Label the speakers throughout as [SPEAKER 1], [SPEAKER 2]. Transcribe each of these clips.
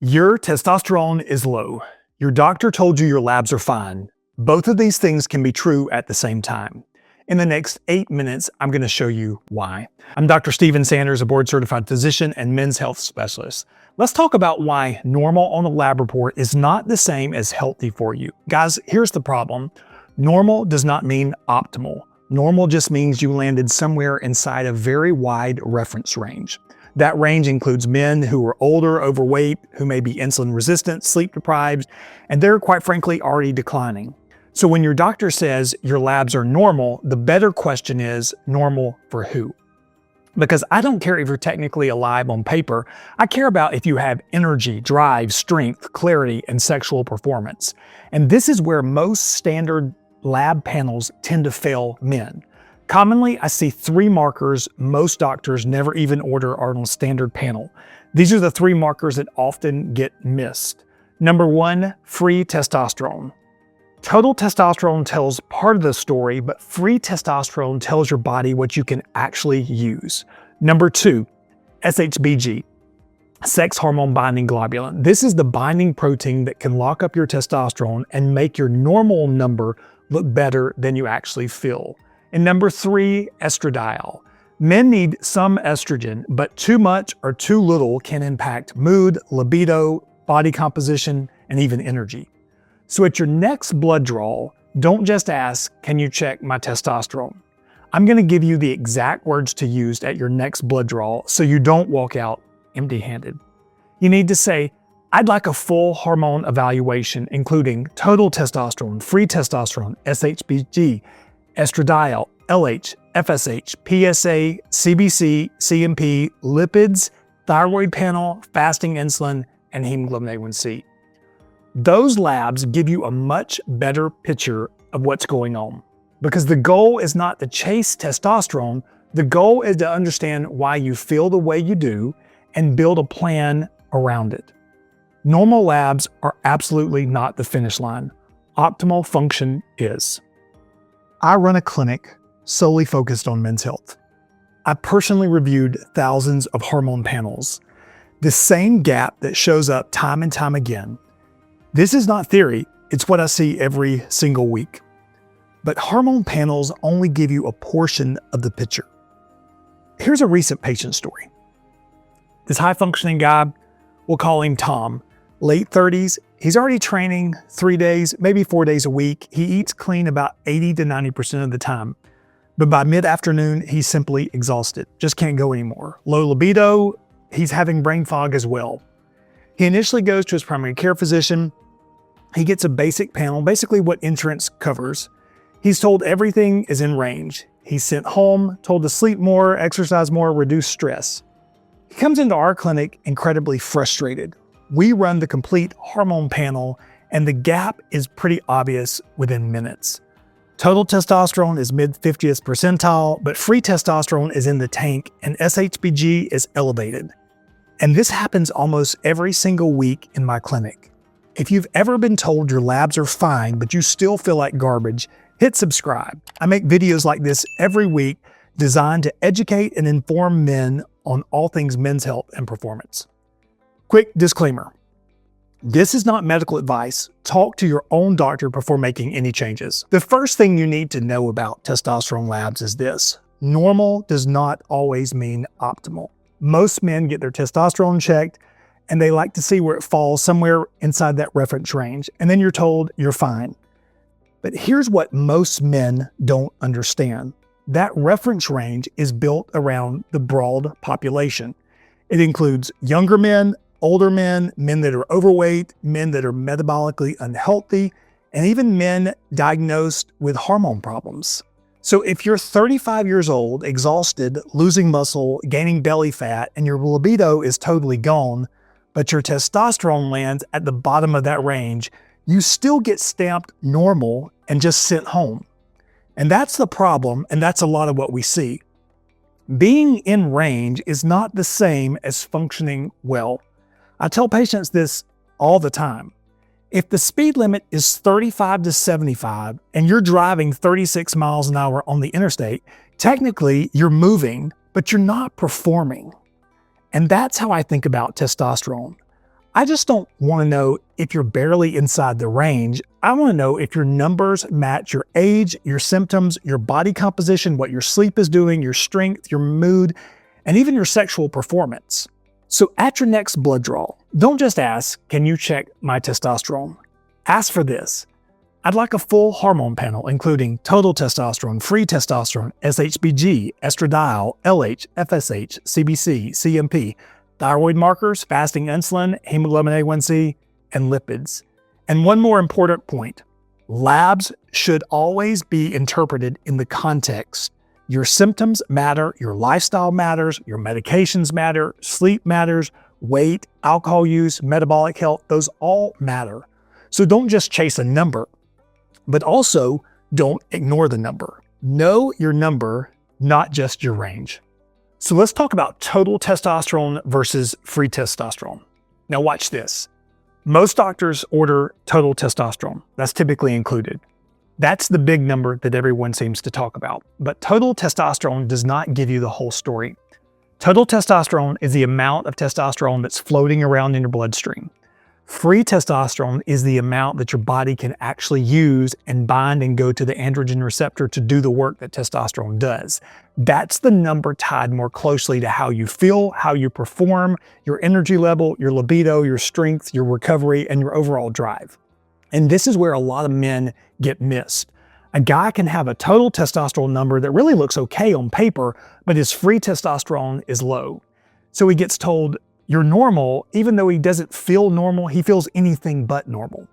[SPEAKER 1] Your testosterone is low. Your doctor told you your labs are fine. Both of these things can be true at the same time. In the next 8 minutes, I'm going to show you why. I'm Dr. Steven Sanders, a board-certified physician and men's health specialist. Let's talk about why normal on the lab report is not the same as healthy for you. Guys, here's the problem. Normal does not mean optimal. Normal just means you landed somewhere inside a very wide reference range. That range includes men who are older, overweight, who may be insulin resistant, sleep deprived, and they're quite frankly already declining. So when your doctor says your labs are normal, the better question is normal for who? Because I don't care if you're technically alive on paper, I care about if you have energy, drive, strength, clarity, and sexual performance. And this is where most standard lab panels tend to fail men. Commonly, I see 3 markers most doctors never even order on a standard panel. These are the 3 markers that often get missed. Number 1, free testosterone. Total testosterone tells part of the story, but free testosterone tells your body what you can actually use. Number 2, SHBG, sex hormone binding globulin. This is the binding protein that can lock up your testosterone and make your normal number look better than you actually feel. And number 3, estradiol. Men need some estrogen, but too much or too little can impact mood, libido, body composition, and even energy. So at your next blood draw, don't just ask, "Can you check my testosterone?" I'm going to give you the exact words to use at your next blood draw so you don't walk out empty-handed. You need to say, "I'd like a full hormone evaluation, including total testosterone, free testosterone, SHBG, estradiol, LH, FSH, PSA, CBC, CMP, lipids, thyroid panel, fasting insulin, and hemoglobin A1C. Those labs give you a much better picture of what's going on. Because the goal is not to chase testosterone, the goal is to understand why you feel the way you do and build a plan around it. Normal labs are absolutely not the finish line. Optimal function is. I run a clinic solely focused on men's health. I personally reviewed thousands of hormone panels. The same gap that shows up time and time again. This is not theory, it's what I see every single week. But hormone panels only give you a portion of the picture. Here's a recent patient story. This high-functioning guy, we'll call him Tom, late 30s, he's already training 3 days, maybe 4 days a week. He eats clean about 80 to 90% of the time. But by mid-afternoon, he's simply exhausted, just can't go anymore. Low libido, he's having brain fog as well. He initially goes to his primary care physician. He gets a basic panel, basically what insurance covers. He's told everything is in range. He's sent home, told to sleep more, exercise more, reduce stress. He comes into our clinic incredibly frustrated. We run the complete hormone panel, and the gap is pretty obvious within minutes. Total testosterone is mid-50th percentile, but free testosterone is in the tank, and SHBG is elevated. And this happens almost every single week in my clinic. If you've ever been told your labs are fine, but you still feel like garbage, hit subscribe. I make videos like this every week designed to educate and inform men on all things men's health and performance. Quick disclaimer. This is not medical advice. Talk to your own doctor before making any changes. The first thing you need to know about testosterone labs is this. Normal does not always mean optimal. Most men get their testosterone checked and they like to see where it falls somewhere inside that reference range. And then you're told you're fine. But here's what most men don't understand. That reference range is built around the broad population. It includes younger men, older men, men that are overweight, men that are metabolically unhealthy, and even men diagnosed with hormone problems. So if you're 35 years old, exhausted, losing muscle, gaining belly fat, and your libido is totally gone, but your testosterone lands at the bottom of that range, you still get stamped normal and just sent home. And that's the problem, and that's a lot of what we see. Being in range is not the same as functioning well. I tell patients this all the time. If the speed limit is 35 to 75 and you're driving 36 miles an hour on the interstate, technically you're moving, but you're not performing. And that's how I think about testosterone. I just don't want to know if you're barely inside the range. I want to know if your numbers match your age, your symptoms, your body composition, what your sleep is doing, your strength, your mood, and even your sexual performance. So at your next blood draw, don't just ask, "Can you check my testosterone?" Ask for this: "I'd like a full hormone panel, including total testosterone, free testosterone, SHBG, estradiol, LH, FSH, CBC, CMP, thyroid markers, fasting insulin, hemoglobin A1C, and lipids." And one more important point: labs should always be interpreted in the context. Your symptoms matter, your lifestyle matters, your medications matter, sleep matters, weight, alcohol use, metabolic health, those all matter. So don't just chase a number, but also don't ignore the number. Know your number, not just your range. So let's talk about total testosterone versus free testosterone. Now watch this. Most doctors order total testosterone. That's typically included. That's the big number that everyone seems to talk about. But total testosterone does not give you the whole story. Total testosterone is the amount of testosterone that's floating around in your bloodstream. Free testosterone is the amount that your body can actually use and bind and go to the androgen receptor to do the work that testosterone does. That's the number tied more closely to how you feel, how you perform, your energy level, your libido, your strength, your recovery, and your overall drive. And this is where a lot of men get missed. A guy can have a total testosterone number that really looks okay on paper, but his free testosterone is low. So he gets told, "You're normal," even though he doesn't feel normal, he feels anything but normal.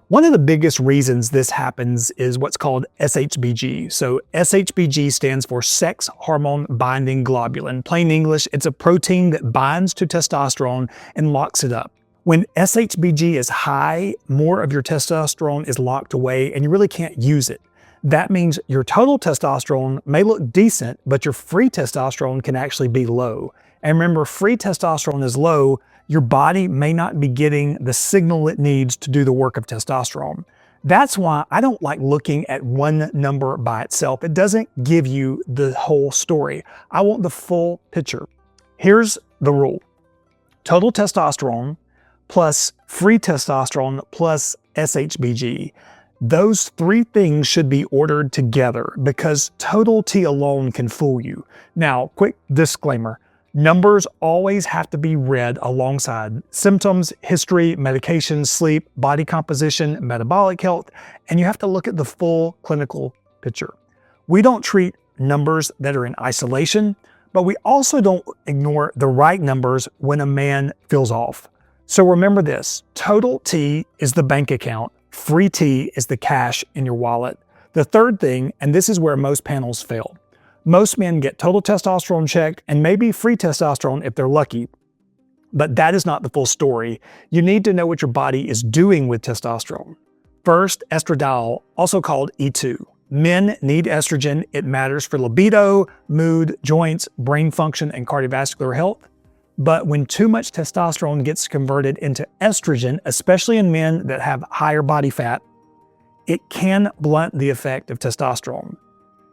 [SPEAKER 1] One of the biggest reasons this happens is what's called SHBG. So SHBG stands for sex hormone binding globulin. Plain English, it's a protein that binds to testosterone and locks it up. When SHBG is high, more of your testosterone is locked away and you really can't use it. That means your total testosterone may look decent, but your free testosterone can actually be low. And remember, free testosterone is low, your body may not be getting the signal it needs to do the work of testosterone. That's why I don't like looking at one number by itself. It doesn't give you the whole story. I want the full picture. Here's the rule: total testosterone plus free testosterone plus SHBG. Those three things should be ordered together because total T alone can fool you. Now, quick disclaimer: numbers always have to be read alongside symptoms, history, medications, sleep, body composition, metabolic health, and you have to look at the full clinical picture. We don't treat numbers that are in isolation, but we also don't ignore the right numbers when a man feels off. So remember this: total T is the bank account, free T is the cash in your wallet. The third thing, and this is where most panels fail: most men get total testosterone checked and maybe free testosterone if they're lucky. But that is not the full story. You need to know what your body is doing with testosterone. First, estradiol, also called E2. Men need estrogen. It matters for libido, mood, joints, brain function, and cardiovascular health. But when too much testosterone gets converted into estrogen, especially in men that have higher body fat, it can blunt the effect of testosterone.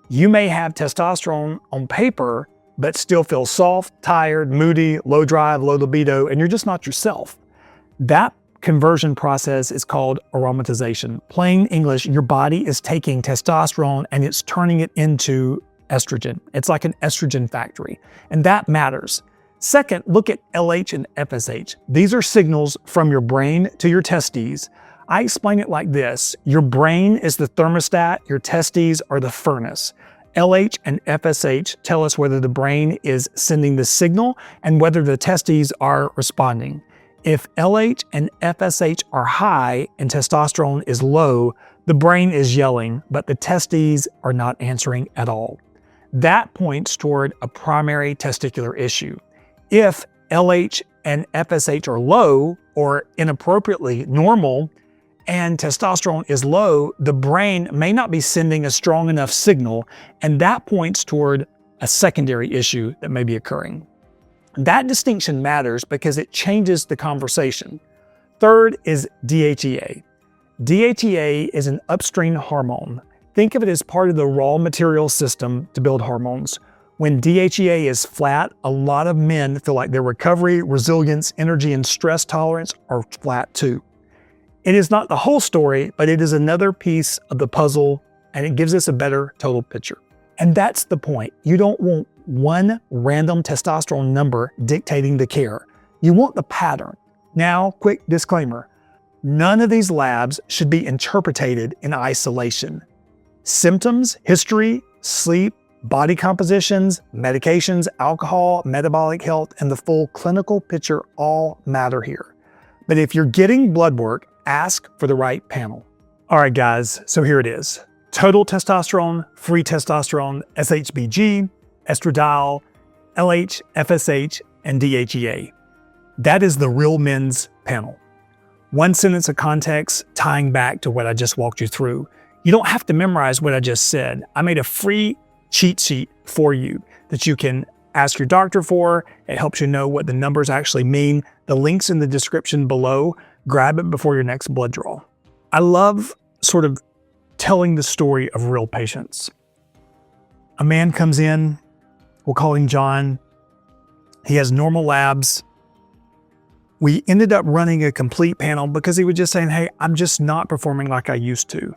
[SPEAKER 1] You may have testosterone on paper, but still feel soft, tired, moody, low drive, low libido, and you're just not yourself. That conversion process is called aromatization. Plain English, your body is taking testosterone and it's turning it into estrogen. It's like an estrogen factory, and that matters. Second, look at LH and FSH. These are signals from your brain to your testes. I explain it like this: your brain is the thermostat, your testes are the furnace. LH and FSH tell us whether the brain is sending the signal and whether the testes are responding. If LH and FSH are high and testosterone is low, the brain is yelling, but the testes are not answering at all. That points toward a primary testicular issue. If LH and FSH are low or inappropriately normal and testosterone is low, the brain may not be sending a strong enough signal, and that points toward a secondary issue that may be occurring. That distinction matters because it changes the conversation. Third is DHEA. DHEA is an upstream hormone. Think of it as part of the raw material system to build hormones. When DHEA is flat, a lot of men feel like their recovery, resilience, energy, and stress tolerance are flat too. It is not the whole story, but it is another piece of the puzzle, and it gives us a better total picture. And that's the point. You don't want one random testosterone number dictating the care. You want the pattern. Now, quick disclaimer. None of these labs should be interpreted in isolation. Symptoms, history, sleep, body compositions, medications, alcohol, metabolic health, and the full clinical picture all matter here. But if you're getting blood work, ask for the right panel. All right, guys, so here it is. Total testosterone, free testosterone, SHBG, estradiol, LH, FSH, and DHEA. That is the real men's panel. One sentence of context tying back to what I just walked you through. You don't have to memorize what I just said. I made a free cheat sheet for you that you can ask your doctor for. It helps you know what the numbers actually mean. The link's in the description below. Grab it before your next blood draw. I love sort of telling the story of real patients. A man comes in, we'll call him John. He has normal labs. We ended up running a complete panel because he was just saying, hey, I'm just not performing like I used to.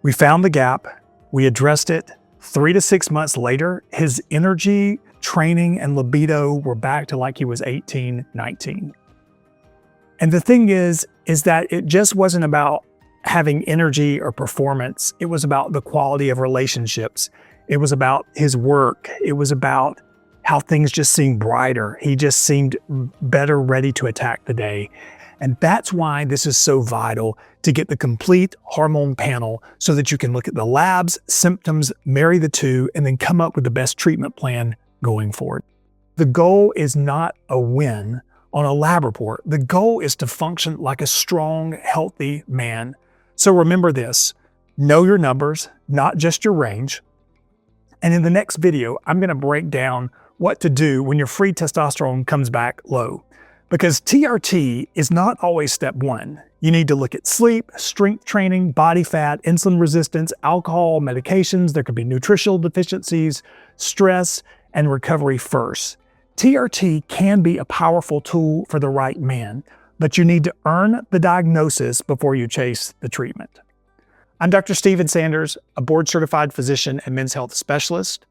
[SPEAKER 1] We found the gap, we addressed it. 3 to 6 months later, his energy, training, and libido were back to like he was 18, 19. And the thing is that it just wasn't about having energy or performance. It was about the quality of relationships. It was about his work. It was about how things just seemed brighter. He just seemed better ready to attack the day. And that's why this is so vital to get the complete hormone panel so that you can look at the labs, symptoms, marry the two, and then come up with the best treatment plan going forward. The goal is not a win on a lab report. The goal is to function like a strong, healthy man. So remember this, know your numbers, not just your range. And in the next video, I'm gonna break down what to do when your free testosterone comes back low. Because TRT is not always step one. You need to look at sleep, strength training, body fat, insulin resistance, alcohol, medications. There could be nutritional deficiencies, stress, and recovery first. TRT can be a powerful tool for the right man, but you need to earn the diagnosis before you chase the treatment. I'm Dr. Steven Sanders, a board-certified physician and men's health specialist.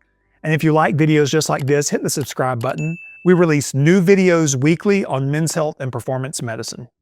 [SPEAKER 1] And if you like videos just like this, hit the subscribe button. We release new videos weekly on men's health and performance medicine.